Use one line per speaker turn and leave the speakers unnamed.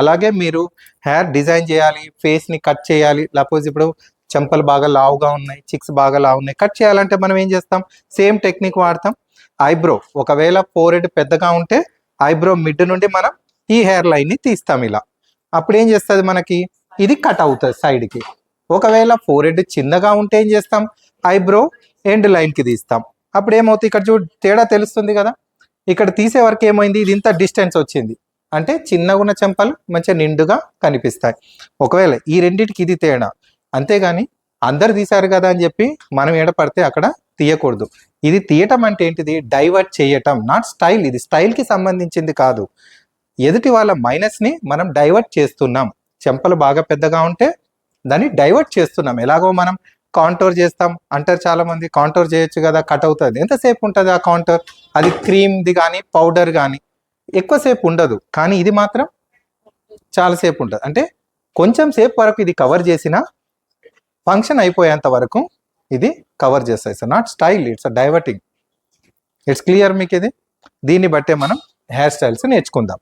అలాగే మీరు hair design చేయాలి, ఫేస్ని కట్ చేయాలి, లేకపోతే ఇప్పుడు చెంపలు బాగా లావుగా ఉన్నాయి, చిక్స్ బాగా లావు ఉన్నాయి, కట్ చేయాలంటే మనం ఏం చేస్తాం, సేమ్ టెక్నిక్ వాడతాం. ఐబ్రో ఒకవేళ ఫోర్ హెడ్ పెద్దగా ఉంటే ఐబ్రో మిడ్ నుండి మనం ఈ హెయిర్ లైన్ని తీస్తాం ఇలా. అప్పుడు ఏం చేస్తుంది మనకి, ఇది కట్ అవుతుంది సైడ్కి. ఒకవేళ ఫోర్ హెడ్ చిన్నగా ఉంటే ఏం చేస్తాం, ఐబ్రో ఎండ్ లైన్కి తీస్తాం. అప్పుడు ఏమవుతుంది, ఇక్కడ చూడు తేడా తెలుస్తుంది కదా. ఇక్కడ తీసే వరకు ఏమైంది, ఇది ఇంత డిస్టెన్స్ వచ్చింది అంటే చిన్నగా ఉన్న చెంపలు మంచిగా నిండుగా కనిపిస్తాయి. ఒకవేళ ఈ రెండింటికి ఇది తేడా. అంతేగాని అందరు తీశారు కదా అని చెప్పి మనం ఏడపడితే అక్కడ తీయకూడదు. ఇది తీయటం అంటే ఏంటిది, డైవర్ట్ చేయటం, నాట్ స్టైల్. ఇది స్టైల్కి సంబంధించింది కాదు. ఎదుటి వాళ్ళ మైనస్ని మనం డైవర్ట్ చేస్తున్నాం. చెంపలు బాగా పెద్దగా ఉంటే దాన్ని డైవర్ట్ చేస్తున్నాం. ఎలాగో మనం కాంటోర్ చేస్తాం అంటారు చాలా మంది, కాంటోర్ చేయొచ్చు కదా, కట్ అవుతుంది. ఎంతసేపు ఉంటుంది ఆ కాంటోర్, అది క్రీమ్ది కానీ పౌడర్ కానీ ఎక్కువసేపు ఉండదు. కానీ ఇది మాత్రం చాలాసేపు ఉంటుంది. అంటే కొంచెం సేపు వరకు ఇది కవర్ చేసిన ఫంక్షన్ అయిపోయేంత వరకు ఇది కవర్ చేస్తాయి. So not style, it's diverting. It's clear మీకు ఇది. దీన్ని బట్టే మనం హెయిర్ స్టైల్స్ నేర్చుకుందాం.